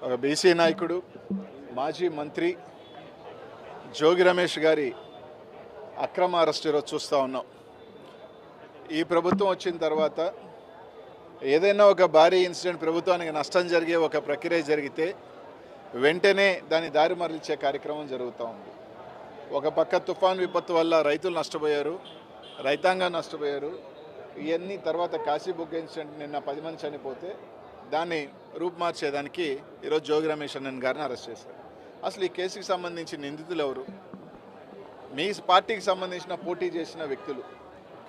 ఒక బీసీ నాయకుడు మాజీ మంత్రి జోగి రమేష్ గారి అక్రమ అరెస్ట్ ఈరోజు చూస్తూ ఉన్నాం. ఈ ప్రభుత్వం వచ్చిన తర్వాత ఏదైనా ఒక భారీ ఇన్సిడెంట్ ప్రభుత్వానికి నష్టం జరిగే ఒక ప్రక్రియ జరిగితే వెంటనే దాని దారి మరలించే కార్యక్రమం జరుగుతూ ఉంది. ఒక పక్క తుఫాన్ విపత్తు వల్ల రైతులు నష్టపోయారు, రైతాంగం నష్టపోయారు. ఇవన్నీ తర్వాత కాశీబుగ్గ ఇన్సిడెంట్ నిన్న 10 మంది చనిపోతే దాన్ని రూపుమార్చేదానికి ఈరోజు జోగి రమేష్ అన్నన్ గారిని అరెస్ట్ చేశారు. అసలు ఈ కేసుకి సంబంధించి నిందితులు ఎవరు? మీ పార్టీకి సంబంధించిన పోటీ చేసిన వ్యక్తులు.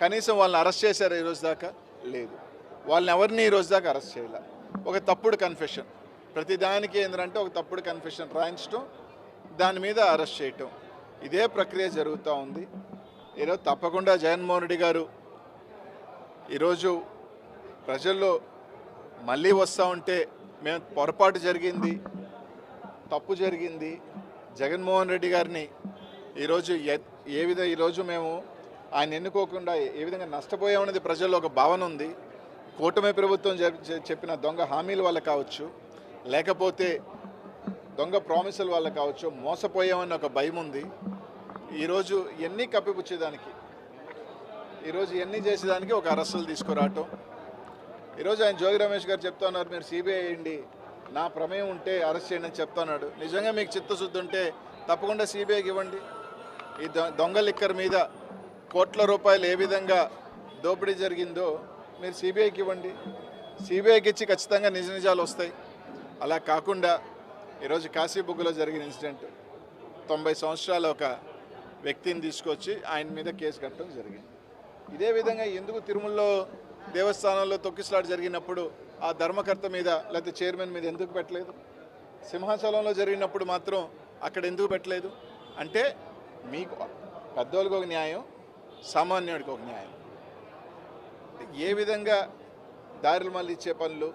కనీసం వాళ్ళని అరెస్ట్ చేశారు ఈరోజు దాకా? లేదు. వాళ్ళని ఎవరిని ఈరోజు దాకా అరెస్ట్ చేయాల. ఒక తప్పుడు కన్ఫెషన్, ప్రతిదానికి ఏంటంటే ఒక తప్పుడు కన్ఫెషన్ రాయించడం, దాని మీద అరెస్ట్ చేయటం, ఇదే ప్రక్రియ జరుగుతూ ఉంది. ఈరోజు తప్పకుండా జగన్మోహన్ రెడ్డి గారు ఈరోజు ప్రజల్లో మళ్ళీ వస్తూ ఉంటే మేము పొరపాటు జరిగింది, తప్పు జరిగింది, జగన్మోహన్ రెడ్డి గారిని ఈరోజు ఈరోజు మేము ఆయన ఎన్నుకోకుండా ఏ విధంగా నష్టపోయామనేది ప్రజల్లో ఒక భావన ఉంది. కూటమి ప్రభుత్వం చెప్పిన దొంగ హామీల వల్ల కావచ్చు, లేకపోతే దొంగ ప్రామిసుల వల్ల కావచ్చు, మోసపోయామని ఒక భయం ఉంది. ఈరోజు ఎన్ని కప్పిపుచ్చేదానికి, ఈరోజు ఎన్ని చేసేదానికి ఒక అరెస్టులు తీసుకురావటం. ఈరోజు ఆయన జోగి రమేష్ గారు చెప్తున్నారు, మీరు సిబిఐ వేయండి, నా ప్రమేయం ఉంటే అరెస్ట్ చేయండి అని చెప్తున్నాడు. నిజంగా మీకు చిత్తశుద్ధి ఉంటే తప్పకుండా సిబిఐకి ఇవ్వండి. ఈ దొంగ లిక్కర్ మీద కోట్ల రూపాయలు ఏ విధంగా దోపిడీ జరిగిందో మీరు సిబిఐకి ఇవ్వండి. సిబిఐకి ఇచ్చి ఖచ్చితంగా నిజ నిజాలు వస్తాయి. అలా కాకుండా ఈరోజు కాశీబుగ్గలో జరిగిన ఇన్సిడెంట్ 90 సంవత్సరాల ఒక వ్యక్తిని తీసుకొచ్చి ఆయన మీద కేసు కట్టడం జరిగింది. ఇదే విధంగా ఎందుకు తిరుమలలో దేవస్థానంలో తొక్కిసలాట జరిగినప్పుడు ఆ ధర్మకర్త మీద లేకపోతే చైర్మన్ మీద ఎందుకు పెట్టలేదు? సింహాచలంలో జరిగినప్పుడు మాత్రం అక్కడ ఎందుకు పెట్టలేదు? అంటే మీకు పెద్దోళ్ళకి ఒక న్యాయం, సామాన్యుడికి ఒక న్యాయం. ఏ విధంగా దారులు మళ్ళీ ఇచ్చే పనులు,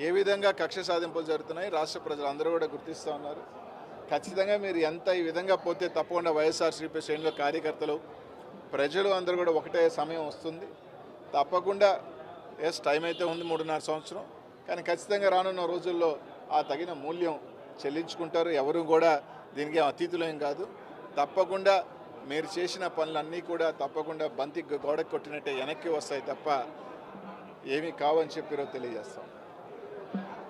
ఏ విధంగా కక్ష సాధింపులు జరుగుతున్నాయి రాష్ట్ర ప్రజలు అందరూ కూడా గుర్తిస్తూ ఉన్నారు. ఖచ్చితంగా మీరు ఎంత ఈ విధంగా పోతే తప్పకుండా వైఎస్ఆర్సీపీ శ్రేణుల కార్యకర్తలు, ప్రజలు అందరూ కూడా ఒకటే సమయం వస్తుంది. తప్పకుండా టైం అయితే ఉంది 3.5 సంవత్సరం, కానీ ఖచ్చితంగా రానున్న రోజుల్లో ఆ తగిన మూల్యం చెల్లించుకుంటారు. ఎవరు కూడా దీనికి అతీతులేం కాదు. తప్పకుండా మీరు చేసిన పనులన్నీ కూడా తప్పకుండా బంతి గోడకు కొట్టినట్టే వెనక్కి వస్తాయి తప్ప ఏమీ కావని చెప్పి తెలియజేస్తాం.